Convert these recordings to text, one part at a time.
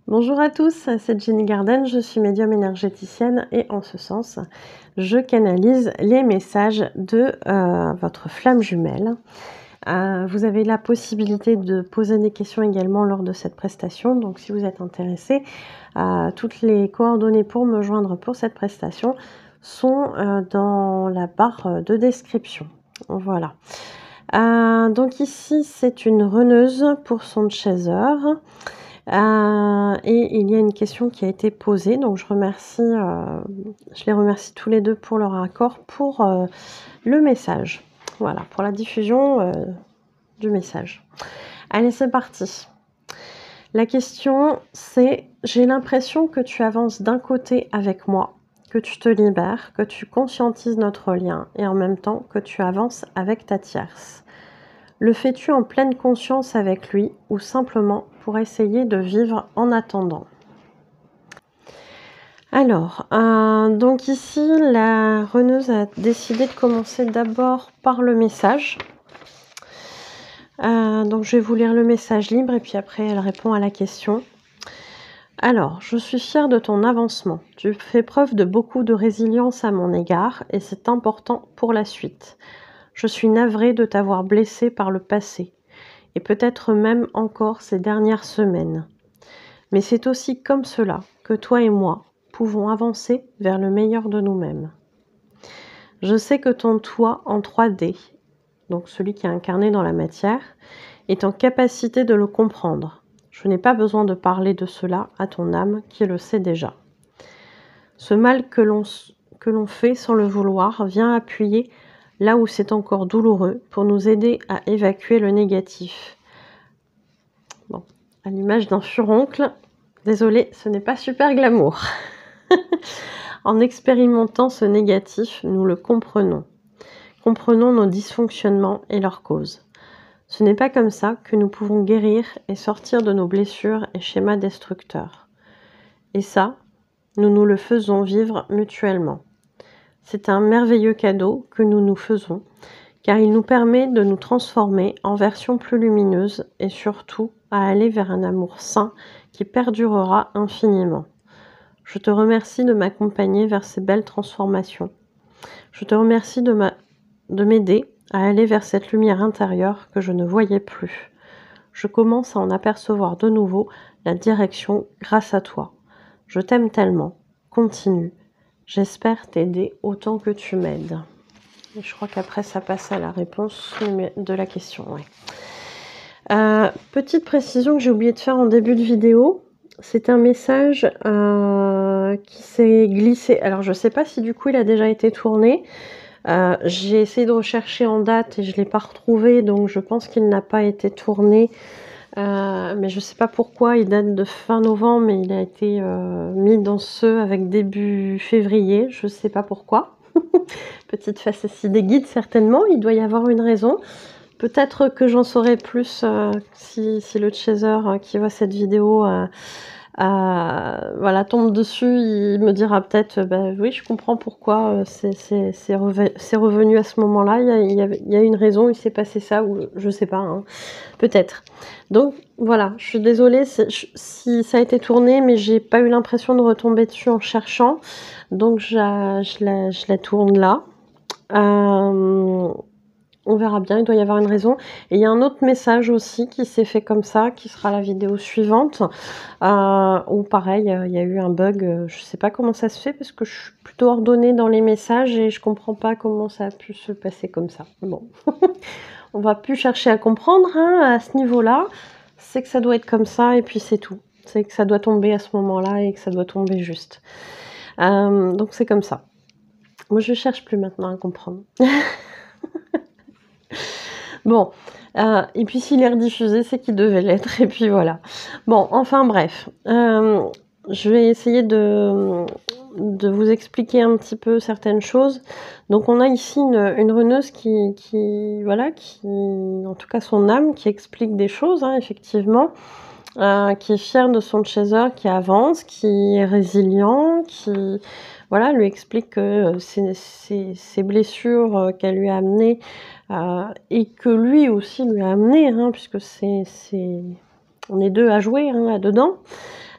Bonjour à tous, c'est Jenny Garden, je suis médium énergéticienne et en ce sens, je canalise les messages de votre flamme jumelle. Vous avez la possibilité de poser des questions également lors de cette prestation, donc si vous êtes intéressé, toutes les coordonnées pour me joindre pour cette prestation sont dans la barre de description. Voilà. Donc ici, c'est une runneuse pour son chaser. Et il y a une question qui a été posée, donc je les remercie tous les deux pour leur accord pour le message. Voilà, pour la diffusion du message. Allez, c'est parti. La question, c'est: j'ai l'impression que tu avances d'un côté avec moi, que tu te libères, que tu conscientises notre lien et en même temps que tu avances avec ta tierce. Le fais-tu en pleine conscience avec lui ou simplement pour essayer de vivre en attendant? Alors, donc ici, la runneuse a décidé de commencer d'abord par le message. Donc je vais vous lire le message libre et puis après elle répond à la question. Alors, je suis fière de ton avancement. Tu fais preuve de beaucoup de résilience à mon égard et c'est important pour la suite. Je suis navrée de t'avoir blessée par le passé et peut-être même encore ces dernières semaines. Mais c'est aussi comme cela que toi et moi pouvons avancer vers le meilleur de nous-mêmes. Je sais que ton toi en 3D, donc celui qui est incarné dans la matière, est en capacité de le comprendre. Je n'ai pas besoin de parler de cela à ton âme qui le sait déjà. Ce mal que l'on fait sans le vouloir vient appuyer là où c'est encore douloureux pour nous aider à évacuer le négatif. Bon, à l'image d'un furoncle, désolée, ce n'est pas super glamour. En expérimentant ce négatif, nous le comprenons. Comprenons nos dysfonctionnements et leurs causes. Ce n'est pas comme ça que nous pouvons guérir et sortir de nos blessures et schémas destructeurs. Et ça, nous nous le faisons vivre mutuellement. C'est un merveilleux cadeau que nous nous faisons, car il nous permet de nous transformer en version plus lumineuse et surtout à aller vers un amour sain qui perdurera infiniment. Je te remercie de m'accompagner vers ces belles transformations. Je te remercie de m'aider à aller vers cette lumière intérieure que je ne voyais plus. Je commence à en apercevoir de nouveau la direction grâce à toi. Je t'aime tellement. Continue. J'espère t'aider autant que tu m'aides. Et je crois qu'après, ça passe à la réponse de la question. Ouais. Petite précision que j'ai oublié de faire en début de vidéo. C'est un message qui s'est glissé. Alors, je ne sais pas si du coup, il a déjà été tourné. J'ai essayé de rechercher en date et je ne l'ai pas retrouvé, donc je pense qu'il n'a pas été tourné. Mais je ne sais pas pourquoi, il date de fin novembre, mais il a été mis dans ceux avec début février, je ne sais pas pourquoi. Petite facétie des guides, certainement, il doit y avoir une raison. Peut-être que j'en saurai plus si le chaser qui voit cette vidéo voilà, tombe dessus, il me dira peut-être oui, je comprends pourquoi c'est revenu à ce moment-là, il y a une raison, il s'est passé ça, ou je sais pas, hein, peut-être. Donc voilà, je suis désolée si ça a été tourné, mais j'ai pas eu l'impression de retomber dessus en cherchant, donc je la tourne là. On verra bien, il doit y avoir une raison. Et il y a un autre message aussi qui s'est fait comme ça, qui sera la vidéo suivante, où pareil, il y a eu un bug, je sais pas comment ça se fait, parce que je suis plutôt ordonnée dans les messages et je comprends pas comment ça a pu se passer comme ça. Bon, on va plus chercher à comprendre hein, à ce niveau-là, c'est que ça doit être comme ça et puis c'est tout. C'est que ça doit tomber à ce moment-là et que ça doit tomber juste. Donc c'est comme ça. Moi je cherche plus maintenant à comprendre. Bon, et puis s'il est rediffusé, c'est qu'il devait l'être, et puis voilà. Bon, enfin bref, je vais essayer de vous expliquer un petit peu certaines choses. Donc on a ici une runneuse qui, voilà, qui, en tout cas son âme, qui explique des choses, hein, effectivement, qui est fière de son chaser, qui avance, qui est résilient, qui... Voilà, lui explique que ces blessures qu'elle lui a amenées et que lui aussi lui a amené, hein, puisque on est deux à jouer hein, là-dedans.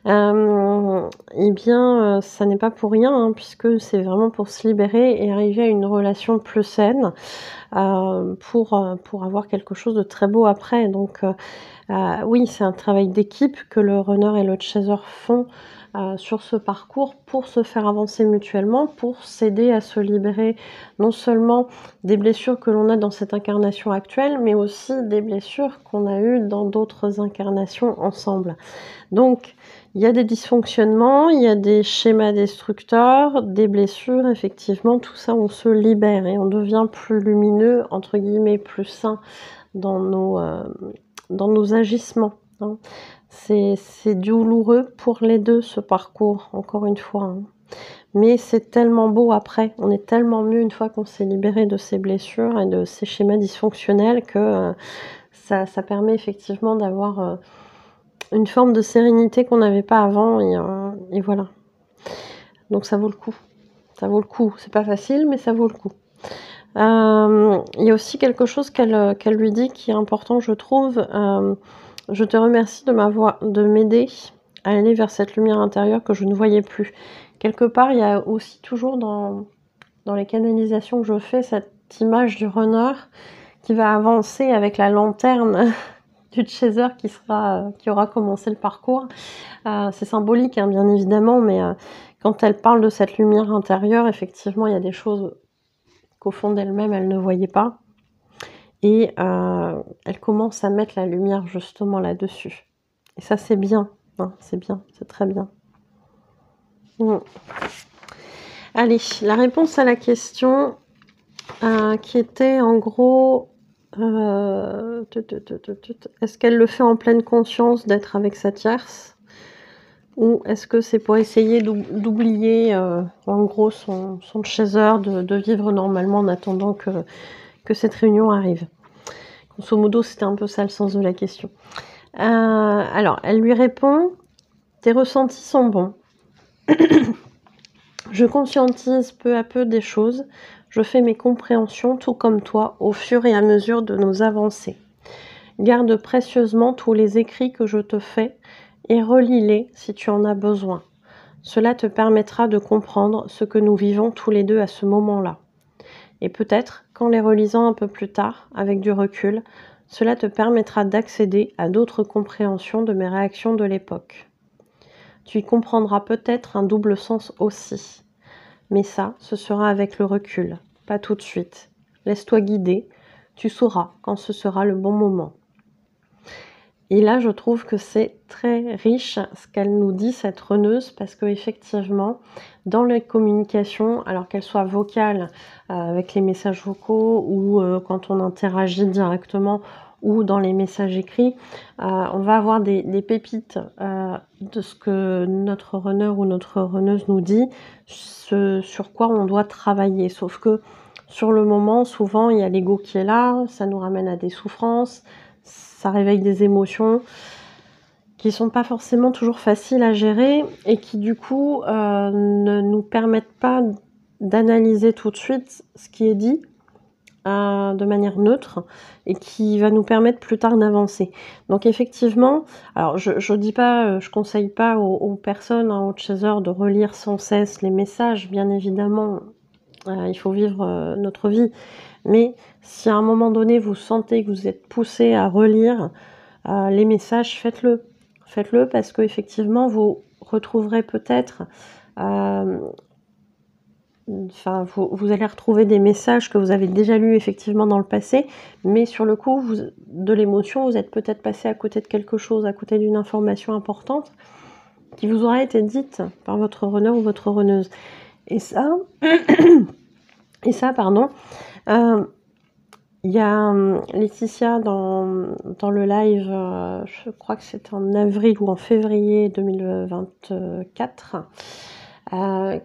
Eh bien, ça n'est pas pour rien, hein, puisque c'est vraiment pour se libérer et arriver à une relation plus saine, pour avoir quelque chose de très beau après. Donc oui, c'est un travail d'équipe que le runner et le chaser font, sur ce parcours pour se faire avancer mutuellement, pour s'aider à se libérer non seulement des blessures que l'on a dans cette incarnation actuelle, mais aussi des blessures qu'on a eues dans d'autres incarnations ensemble. Donc il y a des dysfonctionnements, il y a des schémas destructeurs, des blessures, effectivement, tout ça on se libère et on devient plus lumineux, entre guillemets, plus sain dans nos agissements, hein. C'est douloureux pour les 2 ce parcours, encore une fois, hein. Mais c'est tellement beau après. On est tellement mieux une fois qu'on s'est libéré de ces blessures et de ces schémas dysfonctionnels que, ça permet effectivement d'avoir, une forme de sérénité qu'on n'avait pas avant et voilà. Donc ça vaut le coup. Ça vaut le coup. C'est pas facile, mais ça vaut le coup. Il y a aussi quelque chose qu'elle lui dit qui est important, je trouve. Je te remercie de m'aider à aller vers cette lumière intérieure que je ne voyais plus. Quelque part, il y a aussi toujours dans les canalisations que je fais cette image du runner qui va avancer avec la lanterne du chaser qui aura commencé le parcours. C'est symbolique, hein, bien évidemment, mais quand elle parle de cette lumière intérieure, effectivement, il y a des choses qu'au fond d'elle-même, elle ne voyait pas. Et elle commence à mettre la lumière justement là-dessus. Et ça, c'est bien, hein, c'est bien, c'est très bien. Allez, la réponse à la question qui était en gros, est-ce qu'elle le fait en pleine conscience d'être avec sa tierce? Ou est-ce que c'est pour essayer d'oublier en gros son chaser, de vivre normalement en attendant que cette réunion arrive? Grosso modo, c'était un peu ça le sens de la question. Alors, elle lui répond: tes ressentis sont bons. Je conscientise peu à peu des choses. Je fais mes compréhensions, tout comme toi, au fur et à mesure de nos avancées. Garde précieusement tous les écrits que je te fais et relis-les si tu en as besoin. Cela te permettra de comprendre ce que nous vivons tous les deux à ce moment-là. Et peut-être qu'en les relisant un peu plus tard, avec du recul, cela te permettra d'accéder à d'autres compréhensions de mes réactions de l'époque. Tu y comprendras peut-être un double sens aussi. Mais ça, ce sera avec le recul, pas tout de suite. Laisse-toi guider, tu sauras quand ce sera le bon moment. Et là, je trouve que c'est très riche ce qu'elle nous dit, cette runneuse, parce qu'effectivement, dans les communications, alors qu'elles soient vocales, avec les messages vocaux ou quand on interagit directement ou dans les messages écrits, on va avoir des pépites de ce que notre runner ou notre runneuse nous dit, sur quoi on doit travailler. Sauf que sur le moment, souvent, il y a l'ego qui est là, ça nous ramène à des souffrances, ça réveille des émotions qui sont pas forcément toujours faciles à gérer et qui du coup ne nous permettent pas d'analyser tout de suite ce qui est dit de manière neutre et qui va nous permettre plus tard d'avancer. Donc effectivement, alors je dis pas, je conseille pas aux personnes, hein, aux chasers de relire sans cesse les messages, bien évidemment, il faut vivre notre vie. Mais si à un moment donné vous sentez que vous êtes poussé à relire les messages, faites-le. Faites-le parce qu'effectivement vous retrouverez peut-être, vous allez retrouver des messages que vous avez déjà lus effectivement dans le passé, mais sur le coup de l'émotion, vous êtes peut-être passé à côté de quelque chose, à côté d'une information importante qui vous aura été dite par votre runner ou votre runneuse. Et ça, pardon, il y a Laetitia dans le live, je crois que c'était en avril ou en février 2024,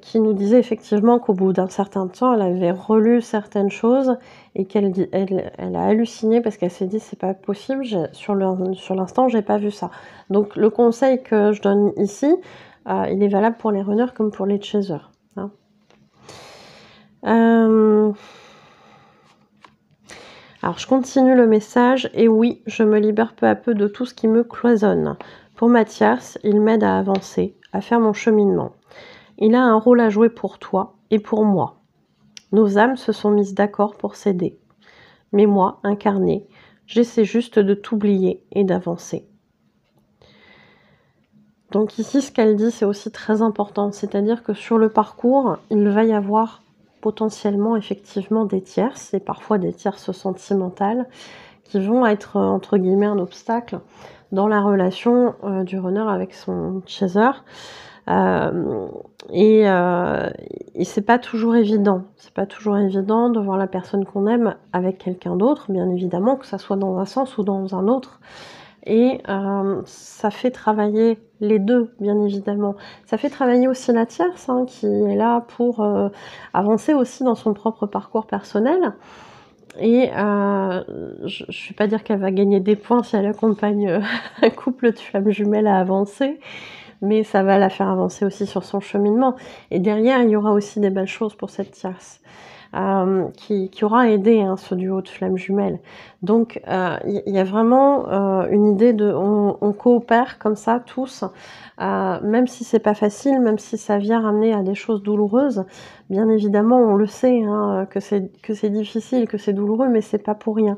qui nous disait effectivement qu'au bout d'un certain temps, elle avait relu certaines choses et elle a halluciné parce qu'elle s'est dit: «C'est pas possible, sur l'instant, j'ai pas vu ça». Donc le conseil que je donne ici, il est valable pour les runners comme pour les chasers, hein. Alors je continue le message. Et oui, je me libère peu à peu de tout ce qui me cloisonne. Pour ma tierce, il m'aide à avancer, à faire mon cheminement. Il a un rôle à jouer pour toi et pour moi. Nos âmes se sont mises d'accord pour s'aider. Mais moi, incarnée, j'essaie juste de t'oublier et d'avancer. Donc ici, ce qu'elle dit, c'est aussi très important. C'est-à-dire que sur le parcours, il va y avoir potentiellement, effectivement, des tierces, et parfois des tierces sentimentales, qui vont être, entre guillemets, un obstacle dans la relation du runner avec son chaser. Et c'est pas toujours évident. C'est pas toujours évident de voir la personne qu'on aime avec quelqu'un d'autre, bien évidemment, que ça soit dans un sens ou dans un autre. Et ça fait travailler les deux, bien évidemment. Ça fait travailler aussi la tierce, hein, qui est là pour avancer aussi dans son propre parcours personnel. Et je ne vais pas dire qu'elle va gagner des points si elle accompagne un couple de flammes jumelles à avancer, mais ça va la faire avancer aussi sur son cheminement. Et derrière, il y aura aussi des belles choses pour cette tierce. Qui aura aidé, hein, ce duo de flammes jumelles. Donc il y a vraiment une idée de on coopère comme ça tous, même si c'est pas facile, même si ça vient ramener à des choses douloureuses. Bien évidemment, on le sait, hein, que c'est difficile, que c'est douloureux, mais c'est pas pour rien.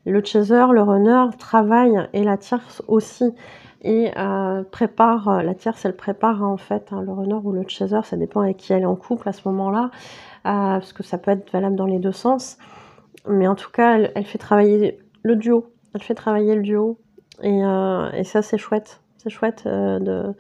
Le chaser, le runner travaille, et la tierce aussi, et prépare, la tierce elle prépare, hein, en fait, hein, le runner ou le chaser, ça dépend avec qui elle est en couple à ce moment-là, parce que ça peut être valable dans les deux sens. Mais en tout cas, elle fait travailler le duo. Elle fait travailler le duo. Et ça, c'est chouette. C'est chouette de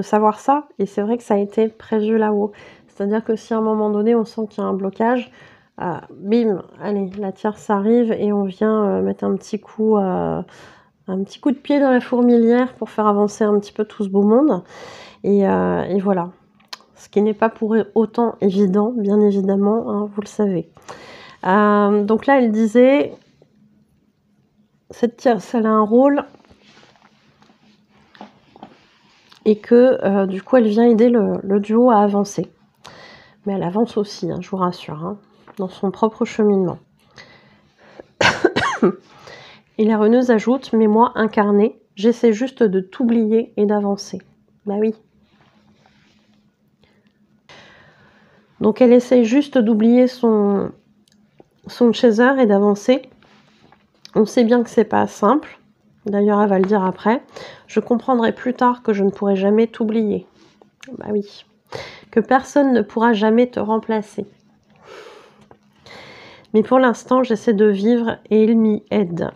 savoir ça. Et c'est vrai que ça a été prévu là-haut. C'est-à-dire que si à un moment donné, on sent qu'il y a un blocage, bim, allez, la tierce arrive et on vient mettre un petit coup de pied dans la fourmilière pour faire avancer un petit peu tout ce beau monde. Et voilà. Ce qui n'est pas pour autant évident, bien évidemment, hein, vous le savez. Donc là, elle disait, cette tierce, elle a un rôle, et que du coup, elle vient aider le duo à avancer. Mais elle avance aussi, hein, je vous rassure, hein, dans son propre cheminement. Et la runneuse ajoute, mais moi, incarnée, j'essaie juste de t'oublier et d'avancer. Bah oui. Donc elle essaye juste d'oublier son chaser et d'avancer. On sait bien que c'est pas simple. D'ailleurs, elle va le dire après. Je comprendrai plus tard que je ne pourrai jamais t'oublier. Bah oui. Que personne ne pourra jamais te remplacer. Mais pour l'instant, j'essaie de vivre et il m'y aide.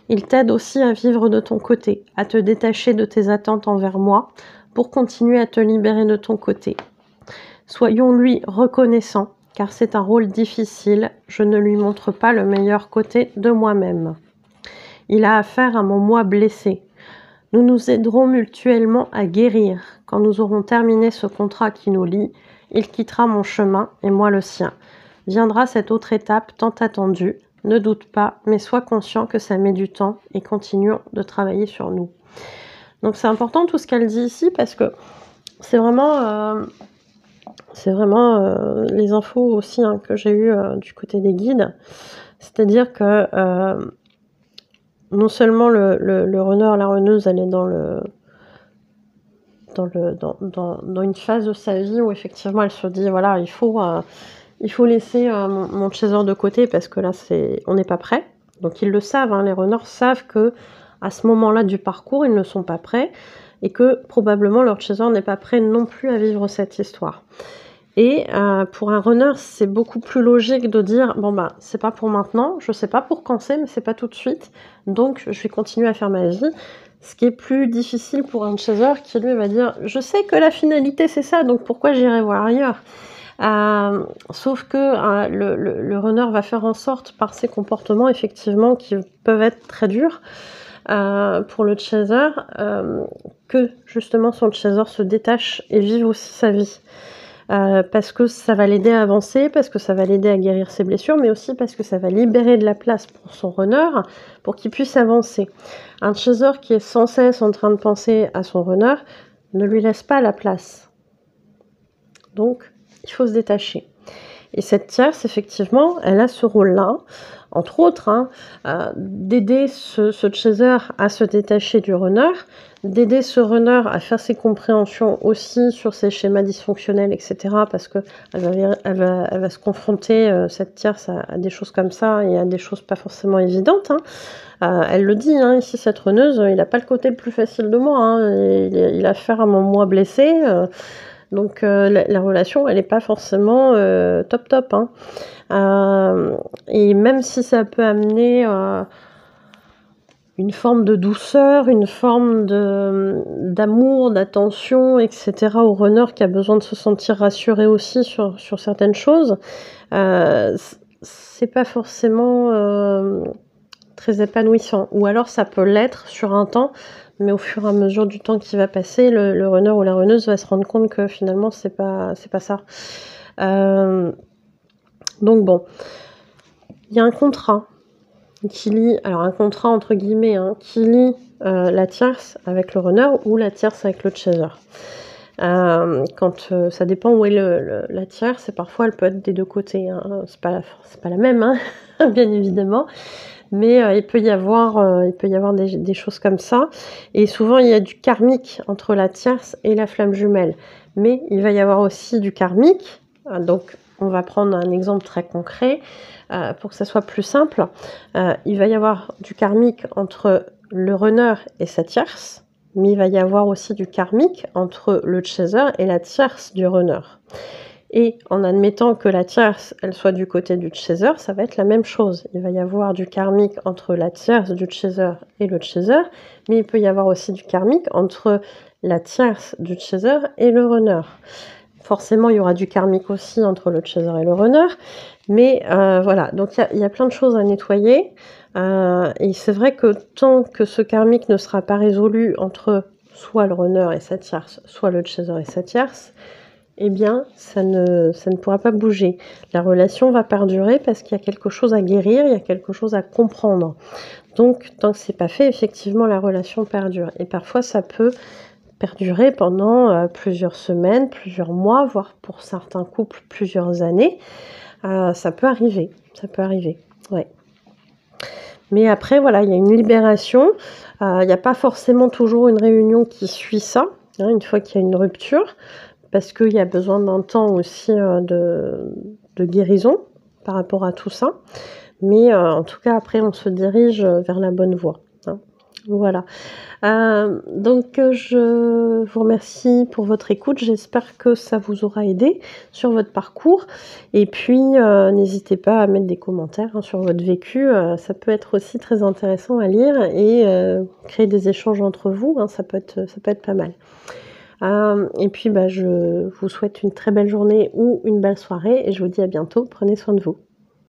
Il t'aide aussi à vivre de ton côté, à te détacher de tes attentes envers moi pour continuer à te libérer de ton côté. Soyons-lui reconnaissants, car c'est un rôle difficile, je ne lui montre pas le meilleur côté de moi-même. Il a affaire à mon moi blessé. Nous nous aiderons mutuellement à guérir. Quand nous aurons terminé ce contrat qui nous lie, il quittera mon chemin et moi le sien. Viendra cette autre étape tant attendue. Ne doute pas, mais sois conscient que ça met du temps et continuons de travailler sur nous. Donc c'est important tout ce qu'elle dit ici parce que c'est vraiment les infos aussi, hein, que j'ai eues du côté des guides. C'est-à-dire que non seulement le runner, la runneuse, elle est dans une phase de sa vie où effectivement elle se dit voilà, il faut laisser mon chaser de côté parce que là on n'est pas prêt. Donc ils le savent, hein, les runners savent que à ce moment-là du parcours, ils ne sont pas prêts et que probablement leur chaser n'est pas prêt non plus à vivre cette histoire. Et pour un runner, c'est beaucoup plus logique de dire bon bah c'est pas pour maintenant, je sais pas pour quand c'est, mais c'est pas tout de suite, donc je vais continuer à faire ma vie. Ce qui est plus difficile pour un chaser qui lui va dire je sais que la finalité c'est ça, donc pourquoi j'irai voir ailleurs. Sauf que le runner va faire en sorte par ses comportements effectivement qui peuvent être très durs pour le chaser, que justement son chaser se détache et vive aussi sa vie. Parce que ça va l'aider à avancer, parce que ça va l'aider à guérir ses blessures, mais aussi parce que ça va libérer de la place pour son runner, pour qu'il puisse avancer. Un chaser qui est sans cesse en train de penser à son runner ne lui laisse pas la place. Donc, il faut se détacher. Et cette tierce, effectivement, elle a ce rôle-là, entre autres, hein, d'aider ce chaser à se détacher du runner, d'aider ce runner à faire ses compréhensions aussi sur ses schémas dysfonctionnels, etc. Parce qu'elle elle va se confronter, cette tierce, à des choses comme ça et à des choses pas forcément évidentes, hein. Elle le dit, hein, ici, cette runneuse, il n'a pas le côté le plus facile de moi, hein, il a affaire à mon moi blessé, donc la relation, elle n'est pas forcément top top, hein. Et même si ça peut amener une forme de douceur, une forme d'amour, d'attention, etc. au runner qui a besoin de se sentir rassuré aussi sur certaines choses, c'est pas forcément très épanouissant. Ou alors ça peut l'être sur un temps, mais au fur et à mesure du temps qui va passer, le runner ou la runneuse va se rendre compte que finalement c'est pas ça. Donc bon, il y a un contrat qui lie, alors un contrat entre guillemets, hein, qui lie la tierce avec le runner ou la tierce avec le chaser. Quand ça dépend où est la tierce, et parfois elle peut être des deux côtés, hein. C'est pas la même, hein, bien évidemment, mais il peut y avoir des choses comme ça, et souvent il y a du karmique entre la tierce et la flamme jumelle, mais il va y avoir aussi du karmique, donc on va prendre un exemple très concret pour que ça soit plus simple. Il va y avoir du karmique entre le runner et sa tierce, mais il va y avoir aussi du karmique entre le chaser et la tierce du runner. Et en admettant que la tierce, elle soit du côté du chaser, ça va être la même chose. Il va y avoir du karmique entre la tierce du chaser et le chaser, mais il peut y avoir aussi du karmique entre la tierce du chaser et le runner. Forcément, il y aura du karmique aussi entre le chaser et le runner, mais voilà, donc il y a plein de choses à nettoyer, et c'est vrai que tant que ce karmique ne sera pas résolu entre soit le runner et sa tierce, soit le chaser et sa tierce, eh bien, ça ne pourra pas bouger. La relation va perdurer parce qu'il y a quelque chose à guérir, il y a quelque chose à comprendre. Donc, tant que c'est pas fait, effectivement, la relation perdure. Et parfois, ça peut perdurer pendant plusieurs semaines, plusieurs mois, voire pour certains couples, plusieurs années. Ça peut arriver, ouais. Mais après, voilà, il y a une libération. Il n'y a pas forcément toujours une réunion qui suit ça, hein, une fois qu'il y a une rupture, parce qu'il y a besoin d'un temps aussi de guérison par rapport à tout ça. Mais en tout cas, après, on se dirige vers la bonne voie, hein. Voilà. Donc je vous remercie pour votre écoute. J'espère que ça vous aura aidé sur votre parcours. Et puis, n'hésitez pas à mettre des commentaires, hein, sur votre vécu. Ça peut être aussi très intéressant à lire et créer des échanges entre vous, hein, ça peut être pas mal. Et puis, je vous souhaite une très belle journée ou une belle soirée et je vous dis à bientôt. Prenez soin de vous.